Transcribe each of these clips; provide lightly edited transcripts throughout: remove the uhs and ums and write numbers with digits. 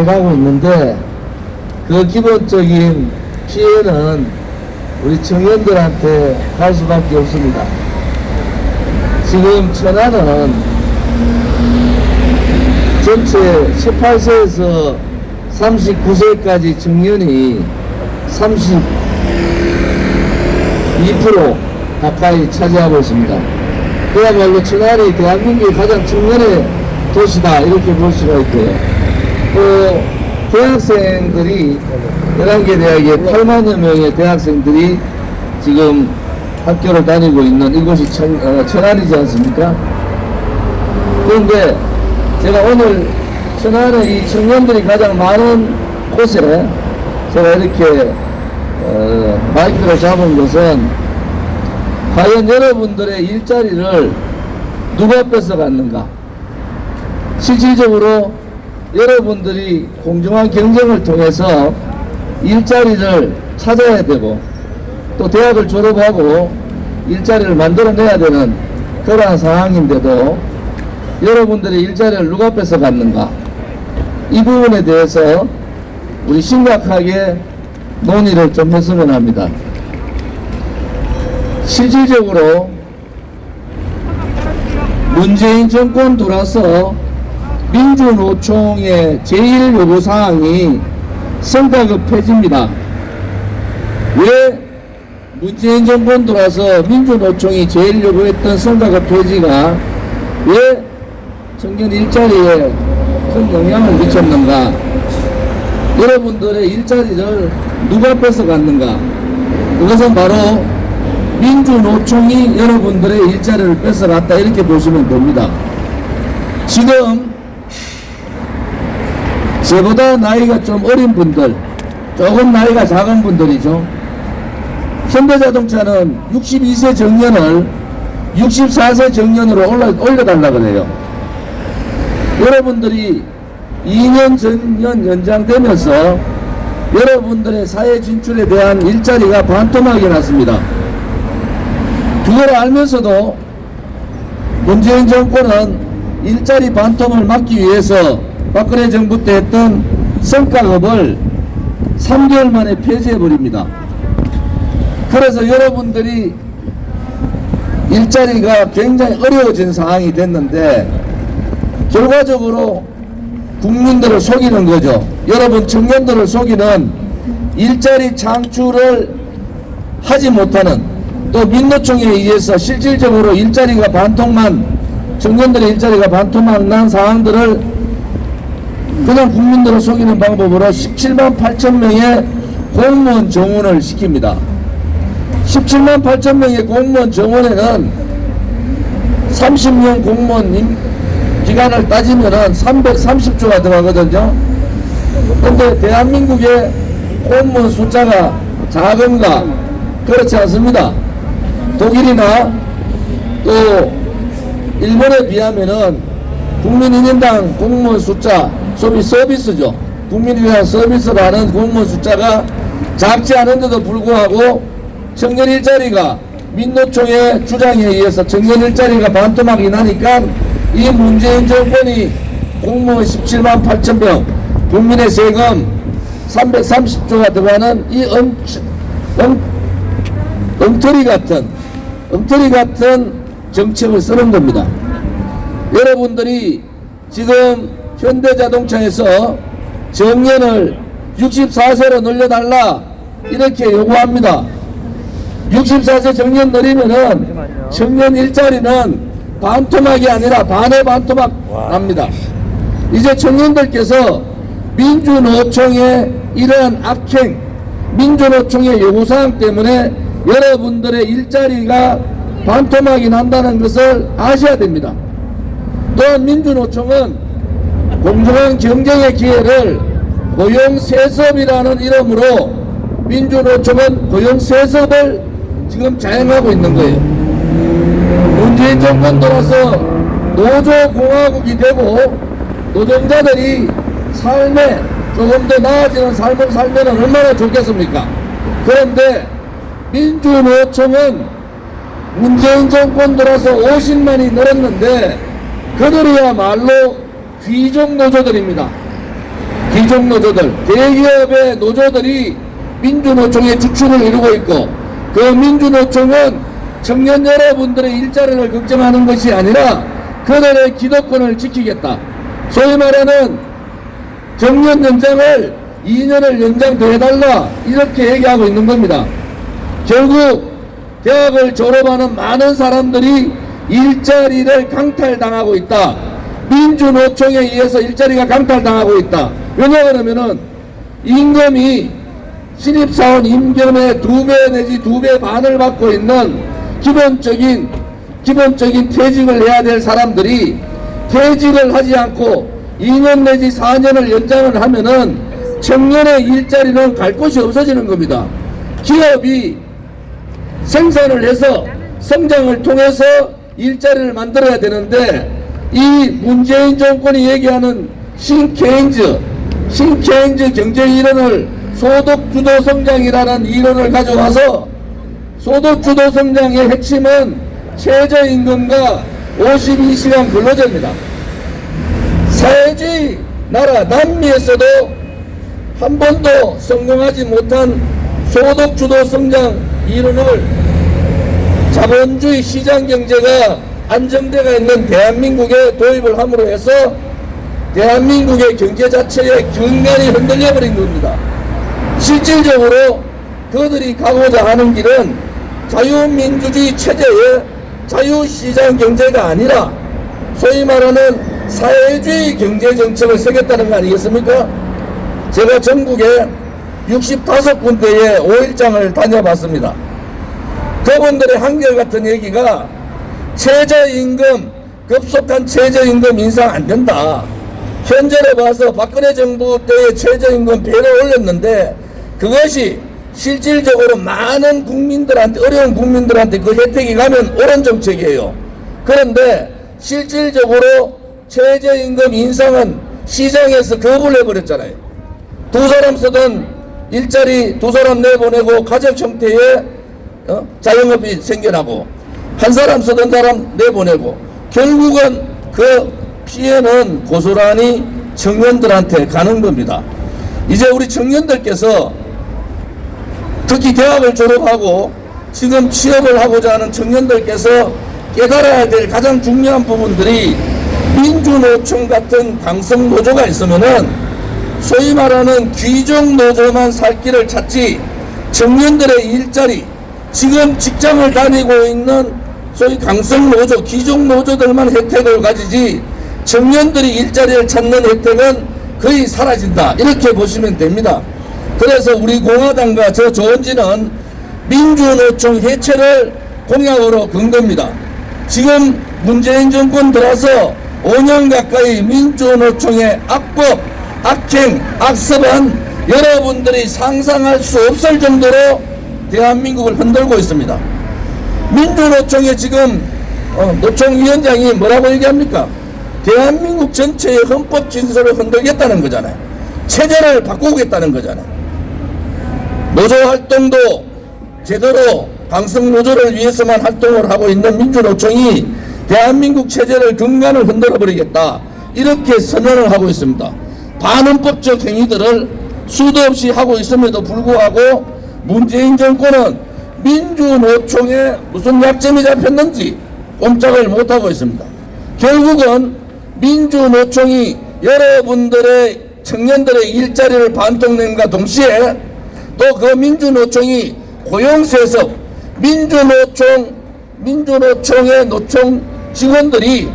해가고 있는데 그 기본적인 피해는 우리 청년들한테 갈 수밖에 없습니다. 지금 천안은 전체 18세에서 39세까지 청년이 32% 가까이 차지하고 있습니다. 그야말로 천안이 대한민국의 가장 청년의 도시다 이렇게 볼 수가 있고요. 또 대학생들이 11개 대학에 8만여 명의 대학생들이 지금 학교를 다니고 있는 이곳이 천안이지 않습니까? 그런데 제가 오늘 천안의 이 청년들이 가장 많은 곳에 제가 이렇게 마이크를 잡은 것은 과연 여러분들의 일자리를 누가 뺏어갔는가? 실질적으로 여러분들이 공정한 경쟁을 통해서 일자리를 찾아야 되고 또 대학을 졸업하고 일자리를 만들어내야 되는 그러한 상황인데도 여러분들의 일자리를 누가 뺏어갔는가? 이 부분에 대해서 우리 심각하게 논의를 좀 했으면 합니다. 실질적으로 문재인 정권 들어서 민주노총의 제일 요구사항이 성과급 폐지입니다. 왜 문재인 정권 들어서 민주노총이 제일 요구했던 성과급 폐지가 왜 청년 일자리에 큰 영향을 미쳤는가? 여러분들의 일자리를 누가 뺏어갔는가? 그것은 바로 민주노총이 여러분들의 일자리를 뺏어갔다 이렇게 보시면 됩니다. 지금 저보다 나이가 좀 어린 분들, 조금 나이가 작은 분들이죠. 현대자동차는 62세 정년을 64세 정년으로 올려달라고 그래요. 여러분들이 2년 전년 연장되면서 여러분들의 사회 진출에 대한 일자리가 반토막이 났습니다. 그걸 알면서도 문재인 정권은 일자리 반토막을 막기 위해서 박근혜 정부 때 했던 성과급을 3개월 만에 폐지해버립니다. 그래서 여러분들이 일자리가 굉장히 어려워진 상황이 됐는데 결과적으로 국민들을 속이는 거죠. 여러분 청년들을 속이는 일자리 창출을 하지 못하는 또 민노총에 의해서 실질적으로 일자리가 반토막 청년들의 일자리가 반토막 난 상황들을 그냥 국민들을 속이는 방법으로 17만 8천 명의 공무원 정원을 시킵니다. 17만 8천 명의 공무원 정원에는 30년 공무원 기간을 따지면은 330조가 들어가거든요. 그런데 대한민국의 공무원 숫자가 작은가? 그렇지 않습니다. 독일이나 또 일본에 비하면은 국민 1인당 공무원 숫자 소위 서비스죠. 국민에 대한 서비스를 하는 공무원 숫자가 작지 않은데도 불구하고 청년 일자리가 민노총의 주장에 의해서 청년 일자리가 반토막이 나니까 이 문재인 정권이 공무원 17만 8천 명 국민의 세금 330조가 들어가는 이 엉터리 같은 정책을 쓰는 겁니다. 여러분들이 지금 현대자동차에서 정년을 64세로 늘려달라 이렇게 요구합니다. 64세 정년 늘리면은 청년 일자리는 반토막이 아니라 반의 반토막 납니다. 이제 청년들께서 민주노총의 이러한 악행, 민주노총의 요구사항 때문에 여러분들의 일자리가 반토막이 난다는 것을 아셔야 됩니다. 또한 민주노총은 공정한 경쟁의 기회를 고용세습이라는 이름으로 민주노총은 고용세습을 지금 자행하고 있는 거예요. 문재인 정권 들어서 노조공화국이 되고 노동자들이 삶에 조금 더 나아지는 삶을 살면 얼마나 좋겠습니까? 그런데 민주노총은 문재인 정권 들어서 50만이 늘었는데 그들이야말로 귀족 노조들입니다. 기종노조들, 대기업의 노조들이 민주노총의 주축을 이루고 있고, 그 민주노총은 청년 여러분들의 일자리를 걱정하는 것이 아니라 그들의 기득권을 지키겠다. 소위 말하는 정년 연장을 2년을 연장 더 해달라, 이렇게 얘기하고 있는 겁니다. 결국 대학을 졸업하는 많은 사람들이 일자리를 강탈당하고 있다. 민주노총에 의해서 일자리가 강탈당하고 있다. 왜냐 그러면은 임금이 신입사원 임금의 2배 내지 2배 반을 받고 있는 기본적인 퇴직을 해야 될 사람들이 퇴직을 하지 않고 2년 내지 4년을 연장을 하면은 청년의 일자리는 갈 곳이 없어지는 겁니다. 기업이 생산을 해서 성장을 통해서 일자리를 만들어야 되는데, 이 문재인 정권이 얘기하는 신케인즈 경제 이론을, 소득주도 성장이라는 이론을 가져와서, 소득주도 성장의 핵심은 최저임금과 52시간 근로제입니다. 사회주의 나라 남미에서도 한 번도 성공하지 못한 소득주도 성장 이론을 자본주의 시장경제가 안정되어 있는 대한민국에 도입을 함으로 해서 대한민국의 경제 자체의 근간이 흔들려 버린 겁니다. 실질적으로 그들이 가고자 하는 길은 자유민주주의 체제의 자유시장경제가 아니라 소위 말하는 사회주의 경제정책을 세겠다는 거 아니겠습니까? 제가 전국에 65군데의 5일장을 다녀봤습니다. 그분들의 한결같은 얘기가 최저임금, 급속한 최저임금 인상 안 된다. 현재로 봐서 박근혜 정부 때의 최저임금 배를 올렸는데 그것이 실질적으로 많은 국민들한테, 어려운 국민들한테 그 혜택이 가면 옳은 정책이에요. 그런데 실질적으로 최저임금 인상은 시장에서 거부를 해버렸잖아요. 두 사람 쓰던 일자리 두 사람 내보내고 가족 형태의 자영업이 생겨나고, 한 사람 쓰던 사람 내보내고, 결국은 그 피해는 고스란히 청년들한테 가는 겁니다. 이제 우리 청년들께서, 특히 대학을 졸업하고 지금 취업을 하고자 하는 청년들께서 깨달아야 될 가장 중요한 부분들이, 민주노총 같은 강성노조가 있으면은 소위 말하는 귀족노조만 살 길을 찾지, 청년들의 일자리, 지금 직장을 다니고 있는 소위 강성노조, 귀족노조들만 혜택을 가지지 청년들이 일자리를 찾는 혜택은 거의 사라진다, 이렇게 보시면 됩니다. 그래서 우리 공화당과 저 조원진은 민주노총 해체를 공약으로 건 겁니다. 지금 문재인 정권 들어서 5년 가까이 민주노총의 악법, 악행, 악습은 여러분들이 상상할 수 없을 정도로 대한민국을 흔들고 있습니다. 민주노총의 지금 노총위원장이 뭐라고 얘기합니까? 대한민국 전체의 헌법 진서를 흔들겠다는 거잖아요. 체제를 바꾸겠다는 거잖아요. 노조 활동도 제대로 강성노조를 위해서만 활동을 하고 있는 민주노총이 대한민국 체제를 근간을 흔들어 버리겠다, 이렇게 선언을 하고 있습니다. 반헌법적 행위들을 수도 없이 하고 있음에도 불구하고 문재인 정권은 민주노총에 무슨 약점이 잡혔는지 꼼짝을 못하고 있습니다. 결국은 민주노총이 여러분들의 청년들의 일자리를 반통냄과 동시에 또 그 민주노총이 고용세습, 민주노총의 노총 직원들이,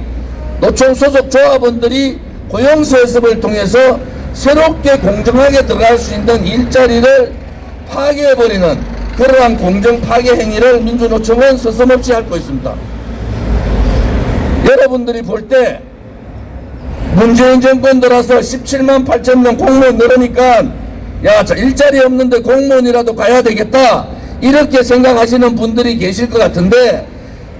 노총 소속 조합원들이 고용세습을 통해서 새롭게 공정하게 들어갈 수 있는 일자리를 파괴해버리는 그러한 공정 파괴 행위를 민주노총은 서슴없이 할 것입니다. 여러분들이 볼 때 문재인 정권 들어서 17만 8천 명 공무원 늘으니까 야, 일자리 없는데 공무원이라도 가야 되겠다, 이렇게 생각하시는 분들이 계실 것 같은데,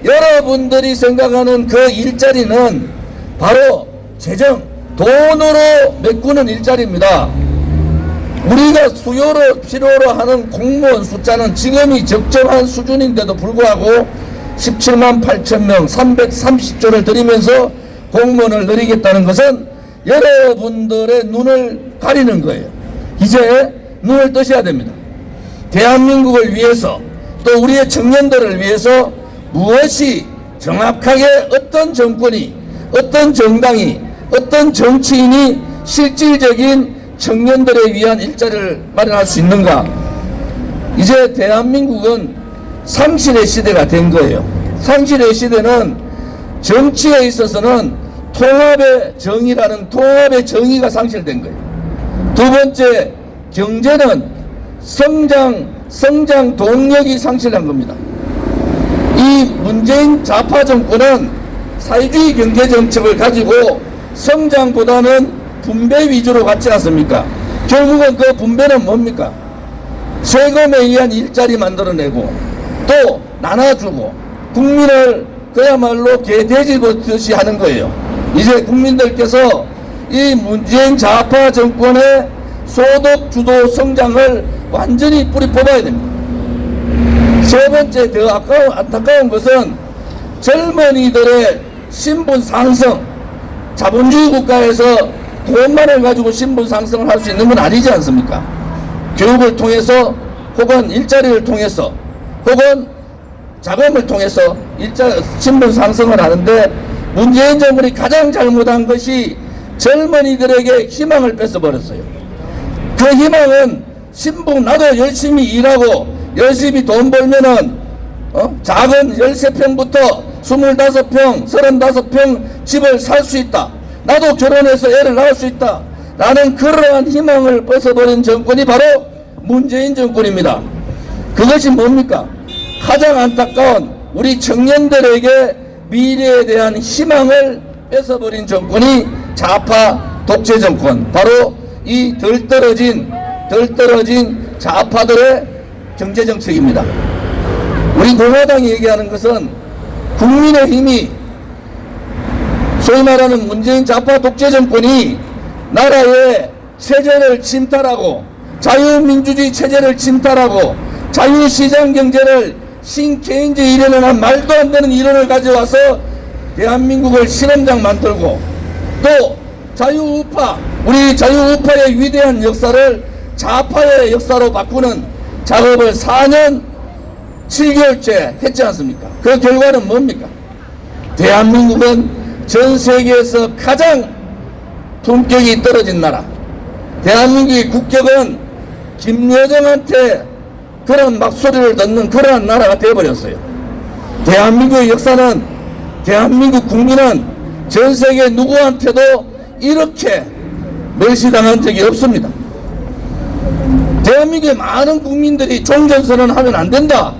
여러분들이 생각하는 그 일자리는 바로 재정, 돈으로 메꾸는 일자리입니다. 우리가 수요로 필요로 하는 공무원 숫자는 지금이 적정한 수준인데도 불구하고 17만 8천 명 330조를 들이면서 공무원을 늘리겠다는 것은 여러분들의 눈을 가리는 거예요. 이제 눈을 뜨셔야 됩니다. 대한민국을 위해서 또 우리의 청년들을 위해서 무엇이 정확하게 어떤 정권이, 어떤 정당이, 어떤 정치인이 실질적인 청년들에 위한 일자리를 마련할 수 있는가. 이제 대한민국은 상실의 시대가 된 거예요. 상실의 시대는 정치에 있어서는 통합의 정의라는 통합의 정의가 상실된 거예요. 두 번째, 경제는 성장 동력이 상실한 겁니다. 이 문재인 좌파 정권은 사회주의 경제 정책을 가지고 성장보다는 분배 위주로 갔지 않습니까? 결국은 그 분배는 뭡니까? 세금에 의한 일자리 만들어내고 또 나눠주고 국민을 그야말로 개돼지 보듯이 하는 거예요. 이제 국민들께서 이 문재인 좌파 정권의 소득 주도 성장을 완전히 뿌리 뽑아야 됩니다. 세 번째, 더 안타까운 것은 젊은이들의 신분 상승, 자본주의 국가에서 돈만을 가지고 신분 상승을 할 수 있는 건 아니지 않습니까? 교육을 통해서 혹은 일자리를 통해서 혹은 자금을 통해서 신분 상승을 하는데, 문재인 정부이 가장 잘못한 것이 젊은이들에게 희망을 뺏어버렸어요. 그 희망은 신분, 나도 열심히 일하고 열심히 돈 벌면은 작은 13평부터 25평, 35평 집을 살 수 있다. 나도 결혼해서 애를 낳을 수 있다. 라는 그러한 희망을 뺏어버린 정권이 바로 문재인 정권입니다. 그것이 뭡니까? 가장 안타까운 우리 청년들에게 미래에 대한 희망을 뺏어버린 정권이 좌파 독재 정권, 바로 이 덜 떨어진 좌파들의 경제정책입니다. 우리 공화당이 얘기하는 것은 국민의힘이, 소위 말하는 문재인 좌파 독재 정권이 나라의 체제를 침탈하고 자유민주주의 체제를 침탈하고 자유시장 경제를 신케인즈 이론이라는 말도 안 되는 이론을 가져와서 대한민국을 실험장 만들고 또 자유우파, 우리 자유우파의 위대한 역사를 좌파의 역사로 바꾸는 작업을 4년 7개월째 했지 않습니까? 그 결과는 뭡니까? 대한민국은 전 세계에서 가장 품격이 떨어진 나라, 대한민국의 국격은 김여정한테 그런 막소리를 듣는 그러한 나라가 되어버렸어요. 대한민국의 역사는, 대한민국 국민은 전 세계 누구한테도 이렇게 멸시당한 적이 없습니다. 대한민국의 많은 국민들이 종전선언 하면 안 된다,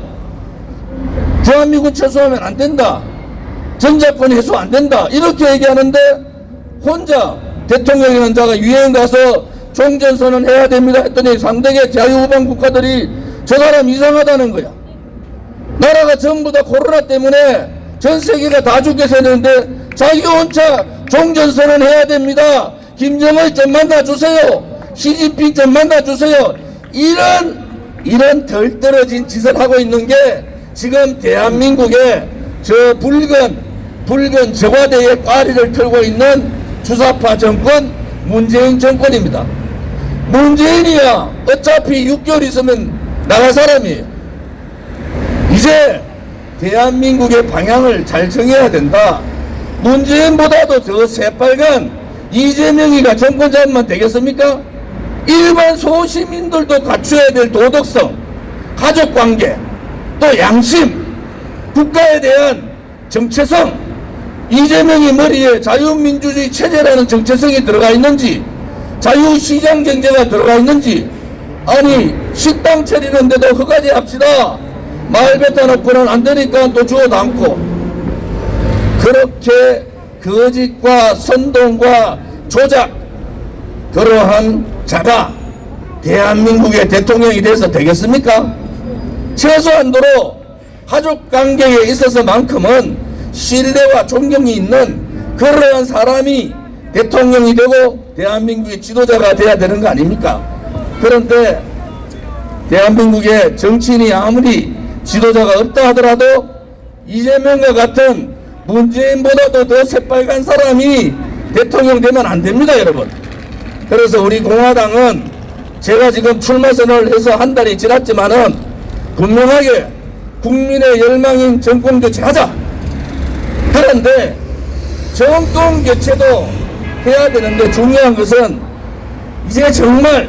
대한민국 철수하면 안 된다, 전자권 해소 안 된다, 이렇게 얘기하는데 혼자 대통령이라는 자가 유엔 가서 종전선언 해야 됩니다 했더니 상대의 자유우방 국가들이 저 사람 이상하다는 거야. 나라가 전부 다 코로나 때문에 전 세계가 다 죽게 되는데 자기 혼자 종전선언 해야 됩니다. 김정일 좀 만나주세요. 시진핑 좀 만나주세요. 이런 덜 떨어진 짓을 하고 있는 게 지금 대한민국의 저 붉은 저과대의 꽈리를 털고 있는 주사파 정권 문재인 정권입니다. 문재인이야 어차피 6개월 있으면 나갈 사람이에요. 이제 대한민국의 방향을 잘 정해야 된다. 문재인보다도 더 새빨간 이재명이가 정권 잡으면 되겠습니까? 일반 소시민들도 갖춰야 될 도덕성, 가족관계, 또 양심, 국가에 대한 정체성, 이재명이 머리에 자유민주주의 체제라는 정체성이 들어가 있는지, 자유시장 경제가 들어가 있는지, 아니 식당 차리는데도 허가제 합시다, 말 뱉어놓고는 안 되니까 또 주워도 않고, 그렇게 거짓과 선동과 조작, 그러한 자가 대한민국의 대통령이 돼서 되겠습니까? 최소한도로 가족관계에 있어서만큼은 신뢰와 존경이 있는 그러한 사람이 대통령이 되고 대한민국의 지도자가 돼야 되는 거 아닙니까? 그런데 대한민국의 정치인이 아무리 지도자가 없다 하더라도 이재명과 같은 문재인보다도 더 새빨간 사람이 대통령 되면 안 됩니다, 여러분. 그래서 우리 공화당은 제가 지금 출마 선언을 해서 한 달이 지났지만은 분명하게 국민의 열망인 정권 교체하자. 그런데 정권 교체도 해야 되는데 중요한 것은 이제 정말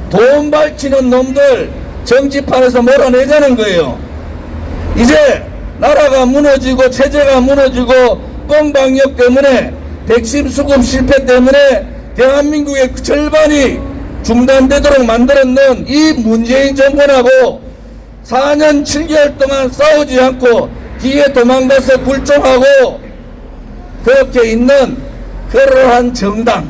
돈 밝히는 놈들 정치판에서 몰아내자는 거예요. 이제 나라가 무너지고 체제가 무너지고 뻥방역 때문에 백신 수급 실패 때문에 대한민국의 절반이 중단되도록 만들었는 이 문재인 정권하고 4년 7개월 동안 싸우지 않고 뒤에 도망가서 굴종하고 그렇게 있는 그러한 정당,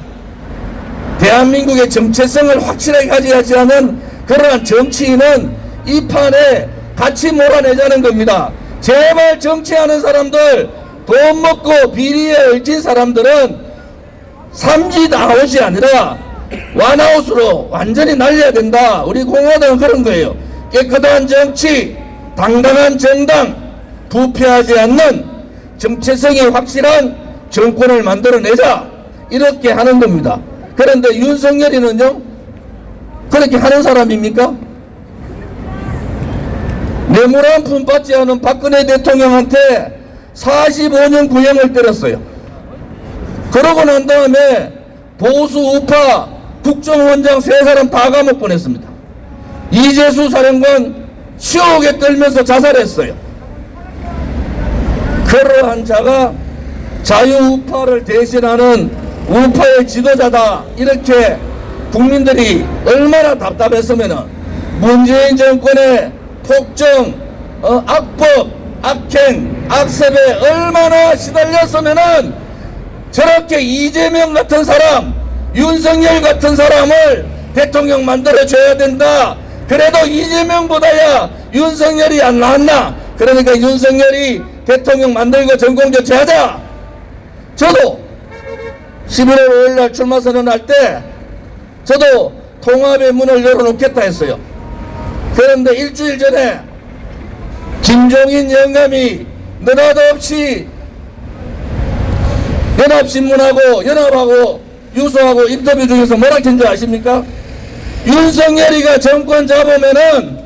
대한민국의 정체성을 확실하게 가져야지 않은 그러한 정치인은 이 판에 같이 몰아내자는 겁니다. 제발 정치하는 사람들, 돈 먹고 비리에 얽힌 사람들은 삼짓 아웃이 아니라 원아웃으로 완전히 날려야 된다. 우리 공화당은 그런 거예요. 깨끗한 정치, 당당한 정당, 부패하지 않는 정체성이 확실한 정권을 만들어내자. 이렇게 하는 겁니다. 그런데 윤석열이는요, 그렇게 하는 사람입니까? 뇌물 한 푼 받지 않은 박근혜 대통령한테 45년 구형을 때렸어요. 그러고 난 다음에 보수 우파 국정원장 3사람 다 감옥 보냈습니다. 이재수 사령관 치욕에 떨면서 자살했어요. 그러한 자가 자유우파를 대신하는 우파의 지도자다. 이렇게 국민들이 얼마나 답답했으면은 문재인 정권의 폭정, 악법, 악행, 악습에 얼마나 시달렸으면은 저렇게 이재명 같은 사람, 윤석열 같은 사람을 대통령 만들어줘야 된다. 그래도 이재명보다야 윤석열이 안 나왔나? 그러니까 윤석열이 대통령 만들고 정권교체하자. 저도 11월 5일날 출마 선언할 때 저도 통합의 문을 열어놓겠다 했어요. 그런데 일주일 전에 김종인 영감이 느닷없이 연합신문하고 연합하고 유소하고 인터뷰 중에서 뭐라 했는지 아십니까? 윤석열이가 정권 잡으면은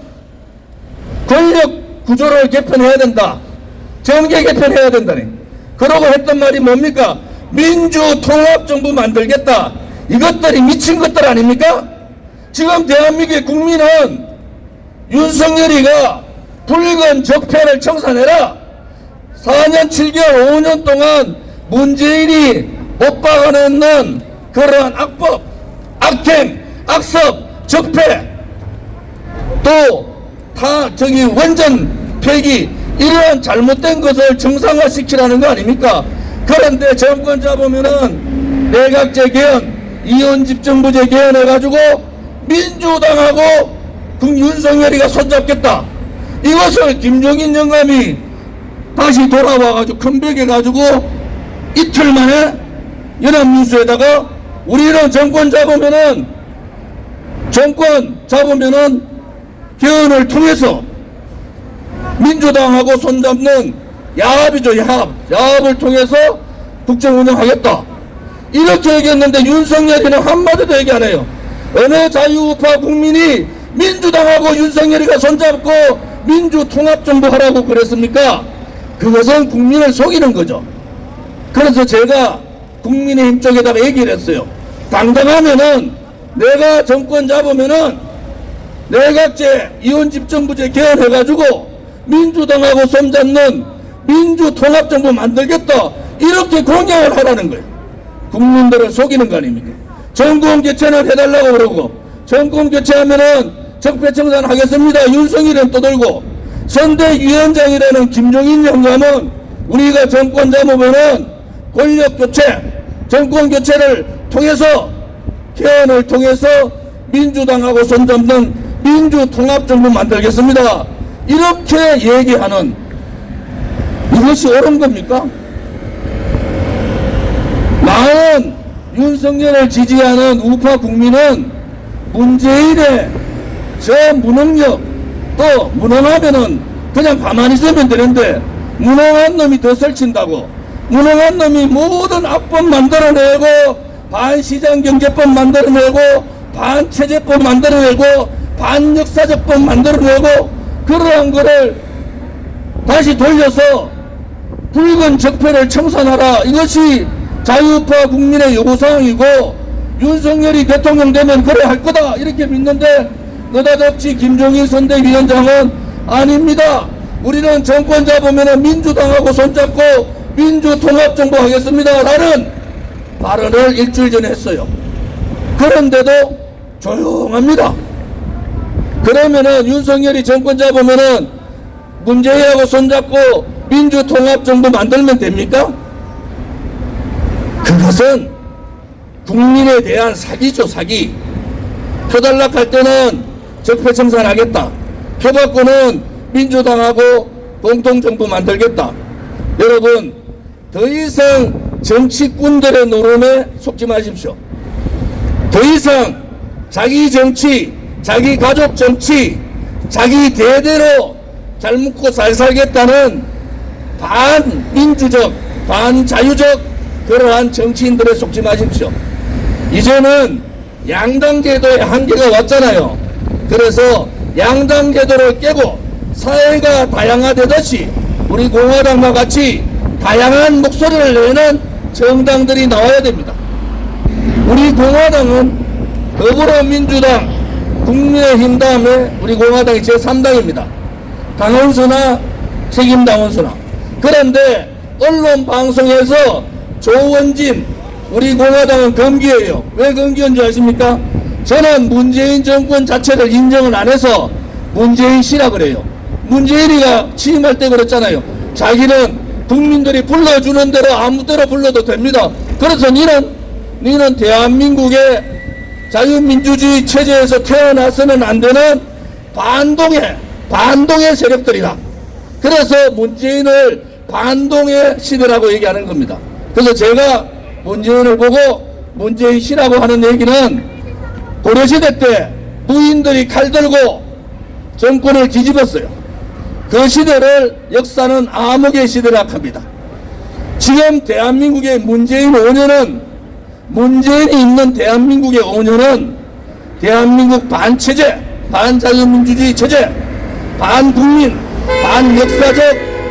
권력 구조를 개편해야 된다. 정계 개편해야 된다니. 그러고 했던 말이 뭡니까? 민주통합정부 만들겠다. 이것들이 미친 것들 아닙니까? 지금 대한민국의 국민은 윤석열이가 붉은 적폐를 청산해라. 4년 7개월 5년 동안 문재인이 못 박아내는 그러한 악법, 악행, 악습, 적폐, 또 원전 폐기, 이러한 잘못된 것을 정상화시키라는 거 아닙니까? 그런데 정권 잡으면은 내각제 개헌, 이원집정부제 개헌해가지고 민주당하고 윤석열이가 손잡겠다. 이것을 김종인 영감이 다시 돌아와가지고 컴백해가지고 이틀 만에 연합뉴스에다가 우리는 정권 잡으면은 개헌을 통해서 민주당하고 손잡는 야합이죠. 야합을 통해서 국정 운영하겠다. 이렇게 얘기했는데 윤석열이는 한마디도 얘기 안 해요. 어느 자유우파 국민이 민주당하고 윤석열이가 손잡고 민주통합정부 하라고 그랬습니까? 그것은 국민을 속이는 거죠. 그래서 제가 국민의힘 쪽에다가 얘기를 했어요. 당당하면은 내가 정권 잡으면은 내각제 이원집정부제 개헌해가지고 민주당하고 손잡는 민주통합정부 만들겠다. 이렇게 공약을 하라는 거예요. 국민들을 속이는 거 아닙니까? 정권 교체는 해달라고 그러고 정권 교체하면은 적폐청산 하겠습니다. 윤석열은 떠들고 선대위원장이라는 김종인 영감은 우리가 정권 잡으면은 권력교체, 정권교체를 통해서 개헌을 통해서 민주당하고 손잡는 민주통합정부 만들겠습니다. 이렇게 얘기하는 이것이 옳은 겁니까? 나은 윤석열을 지지하는 우파 국민은 문재인의 저 무능력, 또 무능하면은 그냥 가만히 있으면 되는데 무능한 놈이 더 설친다고, 무능한 놈이 모든 악법 만들어내고 반시장경제법 만들어내고 반체제법 만들어내고 반역사적법 만들어내고 그러한 거를 다시 돌려서 붉은 적폐를 청산하라. 이것이 자유우파 국민의 요구사항이고 윤석열이 대통령 되면 그래 할 거다 이렇게 믿는데 느닷없이 김종인 선대위원장은 아닙니다. 우리는 정권 잡으면 민주당하고 손잡고 민주통합정부 하겠습니다 라는 발언을 일주일 전에 했어요. 그런데도 조용합니다. 그러면은 윤석열이 정권 잡으면은 문재인하고 손잡고 민주통합정부 만들면 됩니까? 그것은 국민에 대한 사기죠, 사기. 표달락할 때는 적폐청산하겠다. 표받고는 민주당하고 공통정부 만들겠다. 여러분, 더 이상 정치꾼들의 노름에 속지 마십시오. 더 이상 자기 정치, 자기 가족 정치, 자기 대대로 잘 묵고 잘 살겠다는 반민주적, 반자유적 그러한 정치인들에 속지 마십시오. 이제는 양당제도의 한계가 왔잖아요. 그래서 양당제도를 깨고 사회가 다양화되듯이 우리 공화당과 같이 다양한 목소리를 내는 정당들이 나와야 됩니다. 우리 공화당은 더불어민주당, 국민의힘 다음에 우리 공화당이 제3당입니다. 당원수나 책임당원수나. 그런데 언론 방송에서 조원진, 우리 공화당은 금기예요. 왜 금기인 줄 아십니까? 저는 문재인 정권 자체를 인정을 안 해서 문재인 씨라 그래요. 문재인이가 취임할 때 그랬잖아요. 자기는 국민들이 불러주는 대로 아무 때나 불러도 됩니다. 그래서 니는 대한민국의 자유민주주의 체제에서 태어나서는 안 되는 반동의 세력들이다. 그래서 문재인을 반동의 시대라고 얘기하는 겁니다. 그래서 제가 문재인을 보고 문재인 씨라고 하는 얘기는 고려시대 때 무인들이 칼 들고 정권을 뒤집었어요. 그 시대를 역사는 암흑의 시대라고 합니다. 지금 대한민국의 문재인 5년은 문재인이 있는 대한민국의 5년은 대한민국 반체제, 반자유민주주의 체제, 반국민, 반역사적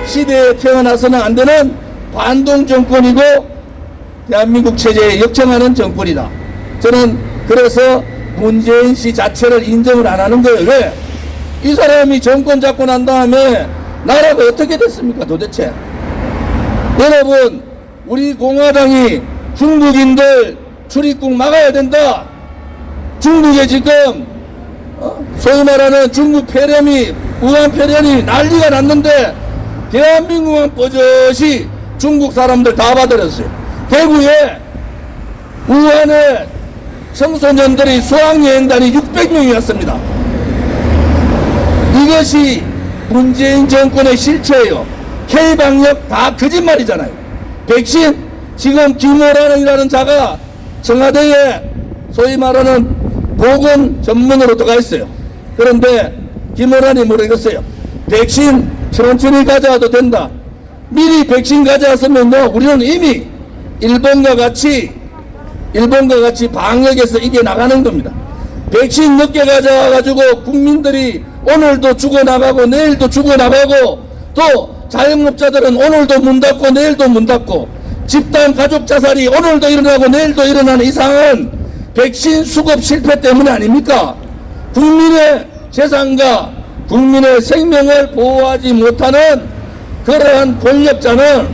시대에 태어나서는 안 되는 반동 정권이고 대한민국 체제에 역청하는 정권이다. 저는 그래서 문재인 씨 자체를 인정을 안 하는 거예요. 왜? 이 사람이 정권 잡고 난 다음에 나라가 어떻게 됐습니까 도대체? 여러분, 우리 공화당이 중국인들 출입국 막아야 된다. 중국에 지금 소위 말하는 중국 폐렴이, 우한 폐렴이 난리가 났는데 대한민국은 뻗어시 중국 사람들 다 받아들였어요. 대구에 우한에 청소년들이 수학여행단이 600명이 왔습니다. 이것이 문재인 정권의 실체예요. K방역 다 거짓말이잖아요. 백신, 지금 김호란이라는 자가 청와대에 소위 말하는 보건 전문으로 들어가 있어요. 그런데 김호란이 모르겠어요. 백신 천천히 가져와도 된다. 미리 백신 가져왔으면요, 우리는 이미 일본과 같이 방역에서 이겨나가는 겁니다. 백신 늦게 가져와가지고 국민들이 오늘도 죽어나가고 내일도 죽어나가고 또 자영업자들은 오늘도 문 닫고 내일도 문 닫고 집단 가족 자살이 오늘도 일어나고 내일도 일어나는 이상은 백신 수급 실패 때문 아닙니까? 국민의 재산과 국민의 생명을 보호하지 못하는 그러한 권력자는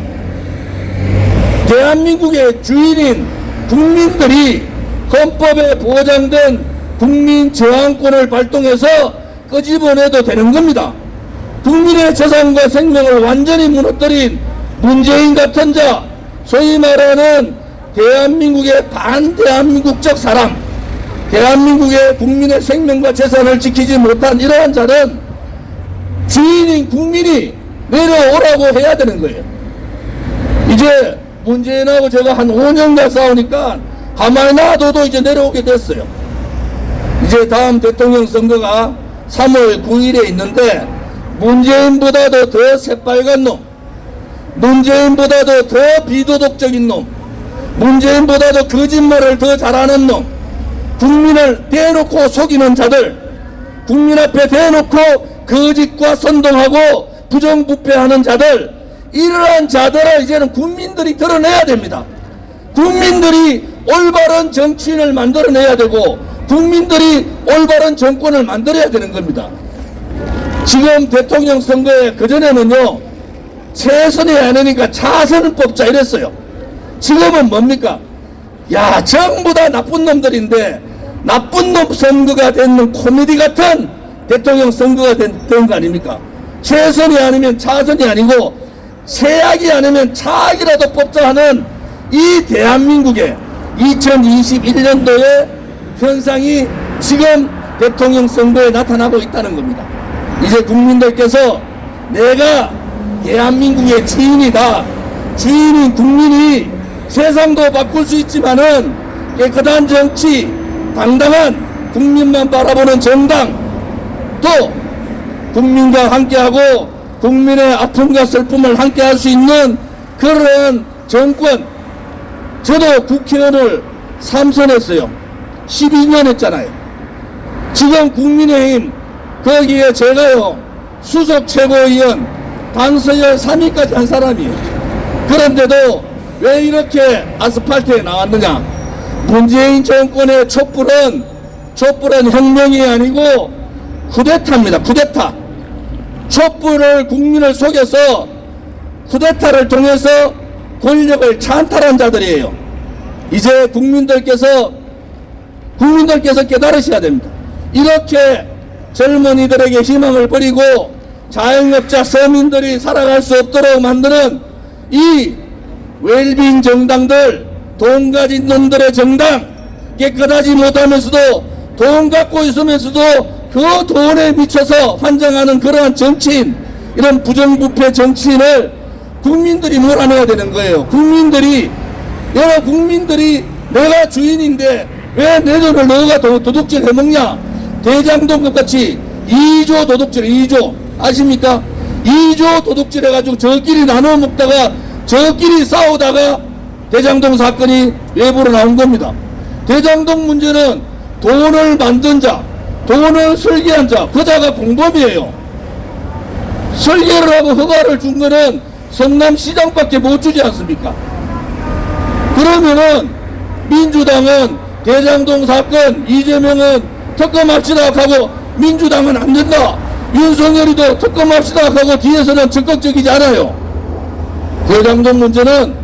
대한민국의 주인인 국민들이 헌법에 보장된 국민 저항권을 발동해서 끄집어내도 되는 겁니다. 국민의 재산과 생명을 완전히 무너뜨린 문재인 같은 자, 소위 말하는 대한민국의 반대한민국적 사람, 대한민국의 국민의 생명과 재산을 지키지 못한 이러한 자는 주인인 국민이 내려오라고 해야 되는 거예요. 이제 문재인하고 제가 한 5년간 싸우니까 가만히 놔둬도 이제 내려오게 됐어요. 이제 다음 대통령 선거가 3월 9일에 있는데 문재인보다도 더 새빨간 놈, 문재인보다도 더 비도덕적인 놈, 문재인보다도 거짓말을 더 잘하는 놈, 국민을 대놓고 속이는 자들, 국민 앞에 대놓고 거짓과 선동하고 부정부패하는 자들, 이러한 자들을 이제는 국민들이 드러내야 됩니다. 국민들이 올바른 정치인을 만들어내야 되고 국민들이 올바른 정권을 만들어야 되는 겁니다. 지금 대통령 선거에 그전에는요, 최선이 아니니까 차선을 뽑자 이랬어요. 지금은 뭡니까? 야, 전부 다 나쁜 놈들인데 나쁜 놈 선거가 되는 코미디 같은 대통령 선거가 된 거 아닙니까? 최선이 아니면 차선이 아니고 최악이 아니면 차악이라도 뽑자 하는 이 대한민국의 2021년도의 현상이 지금 대통령 선거에 나타나고 있다는 겁니다. 이제 국민들께서 내가 대한민국의 주인이다, 주인인 국민이 세상도 바꿀 수 있지만은 깨끗한 정치, 당당한 국민만 바라보는 정당, 또 국민과 함께하고 국민의 아픔과 슬픔을 함께할 수 있는 그런 정권. 저도 국회의원을 3선했어요. 12년 했잖아요. 지금 국민의힘 거기에 제가요 수석 최고위원 당서열 3위까지 한 사람이에요. 그런데도 왜 이렇게 아스팔트에 나왔느냐? 문재인 정권의 촛불은 혁명이 아니고 쿠데타입니다. 쿠데타. 촛불을 국민을 속여서 쿠데타를 통해서 권력을 찬탈한 자들이에요. 이제 국민들께서 깨달으셔야 됩니다. 이렇게 젊은이들에게 희망을 버리고 자영업자 서민들이 살아갈 수 없도록 만드는 이 웰빙 정당들, 돈 가진 놈들의 정당, 깨끗하지 못하면서도 돈 갖고 있으면서도 그 돈에 미쳐서 환장하는 그러한 정치인, 이런 부정부패 정치인을 국민들이 몰아내야 되는 거예요. 국민들이 내가 주인인데 왜 내 돈을 너가 도둑질 해먹냐? 대장동급 같이 2조 도둑질, 2조 아십니까? 2조 도둑질 해가지고 저끼리 나눠 먹다가 저끼리 싸우다가 대장동 사건이 외부로 나온 겁니다. 대장동 문제는 돈을 만든 자, 돈을 설계한 자, 그 자가 공범이에요. 설계를 하고 허가를 준 거는 성남시장밖에 못 주지 않습니까? 그러면은 민주당은 대장동 사건, 이재명은 특검합시다 하고 민주당은 안 된다, 윤석열이도 특검합시다 하고 뒤에서는 적극적이지 않아요. 대장동 문제는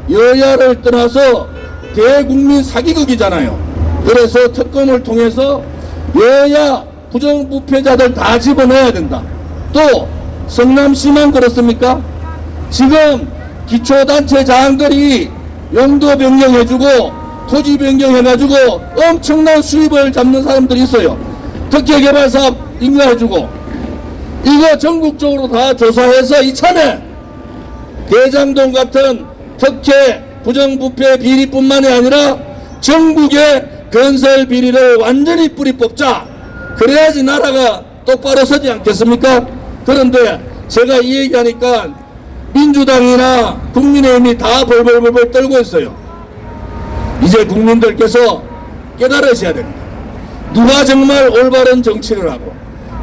여야를 떠나서 대국민 사기극이잖아요. 그래서 특검을 통해서 여야 부정부패자들 다 집어넣어야 된다. 또 성남시만 그렇습니까? 지금 기초단체 장들이 용도 변경해주고 토지 변경해가지고 엄청난 수입을 잡는 사람들이 있어요. 특혜개발사업 인가해주고, 이거 전국적으로 다 조사해서 이참에 대장동 같은 특혜 부정부패 비리뿐만이 아니라 전국의 건설 비리를 완전히 뿌리 뽑자. 그래야지 나라가 똑바로 서지 않겠습니까? 그런데 제가 이 얘기하니까 민주당이나 국민의힘이 다 벌벌벌 떨고 있어요. 이제 국민들께서 깨달으셔야 됩니다. 누가 정말 올바른 정치를 하고,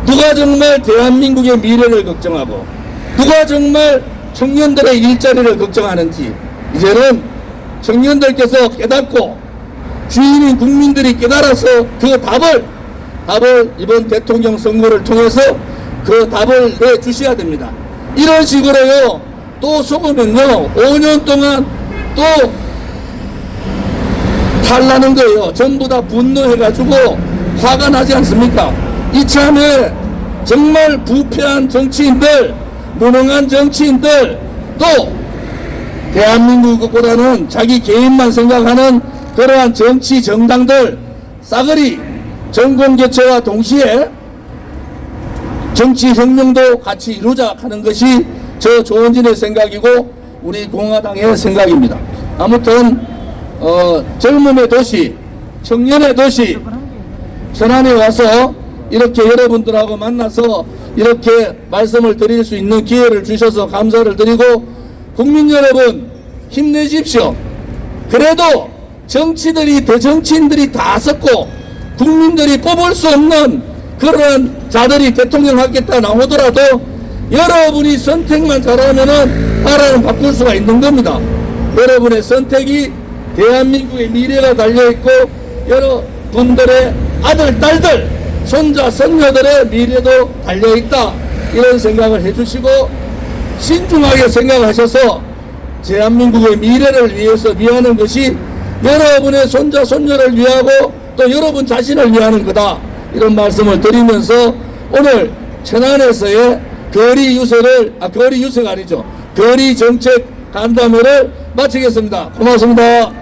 누가 정말 대한민국의 미래를 걱정하고, 누가 정말 청년들의 일자리를 걱정하는지 이제는 청년들께서 깨닫고 주인인 국민들이 깨달아서 그 답을 이번 대통령 선거를 통해서 그 답을 내주셔야 됩니다. 이런 식으로요 또 속으면요 5년 동안 또 탈나는 거예요. 전부 다 분노해가지고 화가 나지 않습니까? 이참에 정말 부패한 정치인들, 무능한 정치인들, 또 대한민국보다는 자기 개인만 생각하는 그러한 정치 정당들 싸그리 정권교체와 동시에 정치혁명도 같이 이루자 하는 것이 저 조원진의 생각이고 우리 공화당의 생각입니다. 아무튼 젊음의 도시, 청년의 도시 천안에 와서 이렇게 여러분들하고 만나서 이렇게 말씀을 드릴 수 있는 기회를 주셔서 감사를 드리고, 국민 여러분 힘내십시오. 그래도 정치인들이 다 섰고 국민들이 뽑을 수 없는 그런 자들이 대통령 하겠다 나오더라도 여러분이 선택만 잘하면은 나라는 바꿀 수가 있는 겁니다. 여러분의 선택이 대한민국의 미래가 달려있고 여러분들의 아들, 딸들, 손자, 손녀들의 미래도 달려있다. 이런 생각을 해주시고 신중하게 생각하셔서 대한민국의 미래를 위해서 위하는 것이 여러분의 손자, 손녀를 위하고 또 여러분 자신을 위하는 거다. 이런 말씀을 드리면서 오늘 천안에서의 거리 정책 간담회를 마치겠습니다. 고맙습니다.